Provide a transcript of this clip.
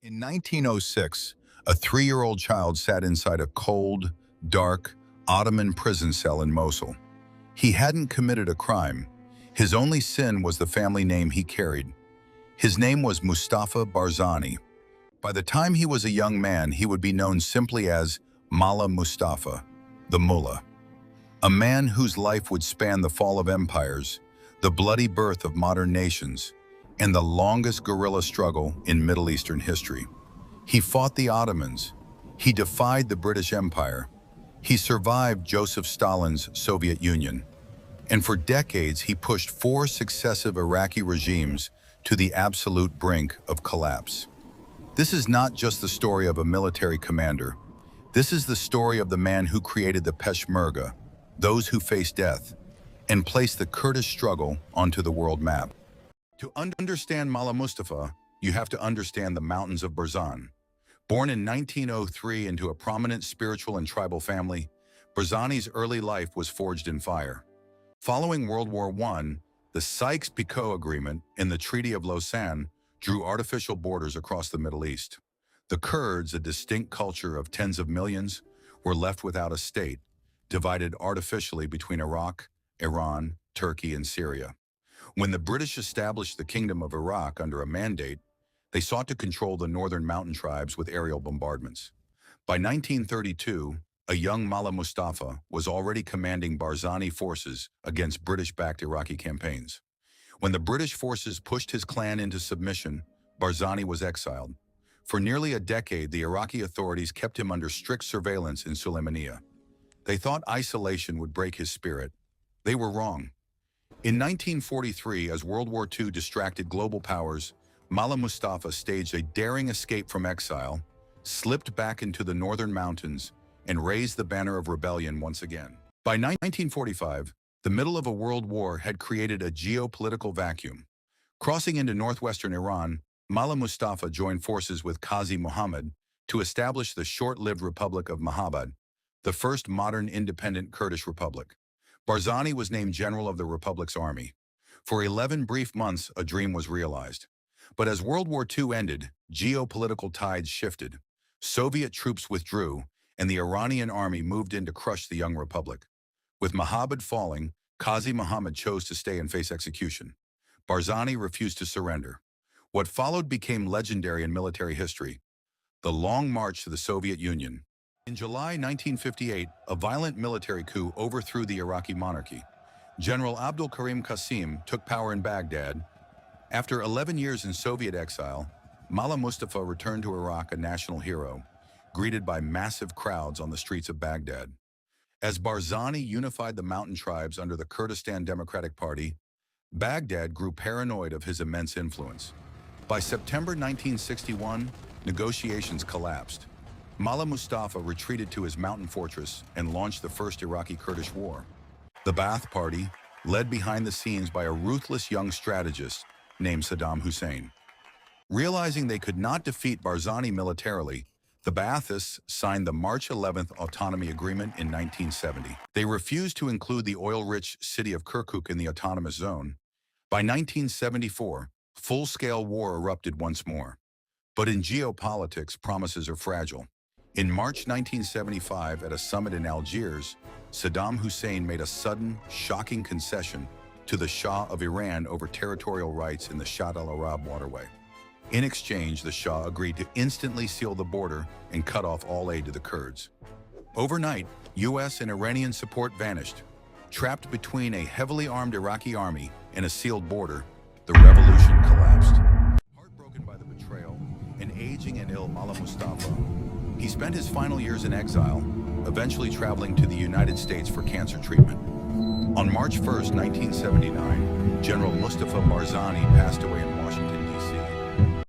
In 1906, a 3-year-old child sat inside a cold, dark, Ottoman prison cell in Mosul. He hadn't committed a crime. His only sin was the family name he carried. His name was Mustafa Barzani. By the time he was a young man, he would be known simply as Mullah Mustafa, the Mullah, a man whose life would span the fall of empires, the bloody birth of modern nations, and the longest guerrilla struggle in Middle Eastern history. He fought the Ottomans. He defied the British Empire. He survived Joseph Stalin's Soviet Union. And for decades, he pushed 4 successive Iraqi regimes to the absolute brink of collapse. This is not just the story of a military commander. This is the story of the man who created the Peshmerga, those who faced death, and placed the Kurdish struggle onto the world map. To understand Mullah Mustafa, you have to understand the mountains of Barzan. Born in 1903 into a prominent spiritual and tribal family, Barzani's early life was forged in fire. Following World War I, the Sykes-Picot Agreement and the Treaty of Lausanne drew artificial borders across the Middle East. The Kurds, a distinct culture of tens of millions, were left without a state, divided artificially between Iraq, Iran, Turkey, and Syria. When the British established the Kingdom of Iraq under a mandate, they sought to control the northern mountain tribes with aerial bombardments. By 1932, a young Mullah Mustafa was already commanding Barzani forces against British-backed Iraqi campaigns. When the British forces pushed his clan into submission, Barzani was exiled. For nearly a decade, the Iraqi authorities kept him under strict surveillance in Sulaymaniyah. They thought isolation would break his spirit. They were wrong. In 1943, as World War II distracted global powers, Mullah Mustafa staged a daring escape from exile, slipped back into the northern mountains, and raised the banner of rebellion once again. By 1945, the middle of a world war had created a geopolitical vacuum. Crossing into northwestern Iran, Mullah Mustafa joined forces with Qazi Muhammad to establish the short-lived Republic of Mahabad, the first modern independent Kurdish republic. Barzani was named general of the Republic's army. For 11 brief months, a dream was realized. But as World War II ended, geopolitical tides shifted. Soviet troops withdrew, and the Iranian army moved in to crush the young republic. With Mahabad falling, Qazi Muhammad chose to stay and face execution. Barzani refused to surrender. What followed became legendary in military history: the Long March to the Soviet Union. In July 1958, a violent military coup overthrew the Iraqi monarchy. General Abdul Karim Qasim took power in Baghdad. After 11 years in Soviet exile, Mullah Mustafa returned to Iraq a national hero, greeted by massive crowds on the streets of Baghdad. As Barzani unified the mountain tribes under the Kurdistan Democratic Party, Baghdad grew paranoid of his immense influence. By September 1961, negotiations collapsed. Mullah Mustafa retreated to his mountain fortress and launched the first Iraqi-Kurdish war. The Ba'ath Party, led behind the scenes by a ruthless young strategist named Saddam Hussein. Realizing they could not defeat Barzani militarily, the Ba'athists signed the March 11th Autonomy Agreement in 1970. They refused to include the oil-rich city of Kirkuk in the autonomous zone. By 1974, full-scale war erupted once more. But in geopolitics, promises are fragile. In March 1975, at a summit in Algiers, Saddam Hussein made a sudden, shocking concession to the Shah of Iran over territorial rights in the Shatt al-Arab waterway. In exchange, the Shah agreed to instantly seal the border and cut off all aid to the Kurds. Overnight, U.S. and Iranian support vanished. Trapped between a heavily armed Iraqi army and a sealed border, the revolution collapsed. Heartbroken by the betrayal, an aging and ill Mullah Mustafa, he spent his final years in exile, eventually traveling to the United States for cancer treatment. On March 1, 1979, General Mustafa Barzani passed away in Washington,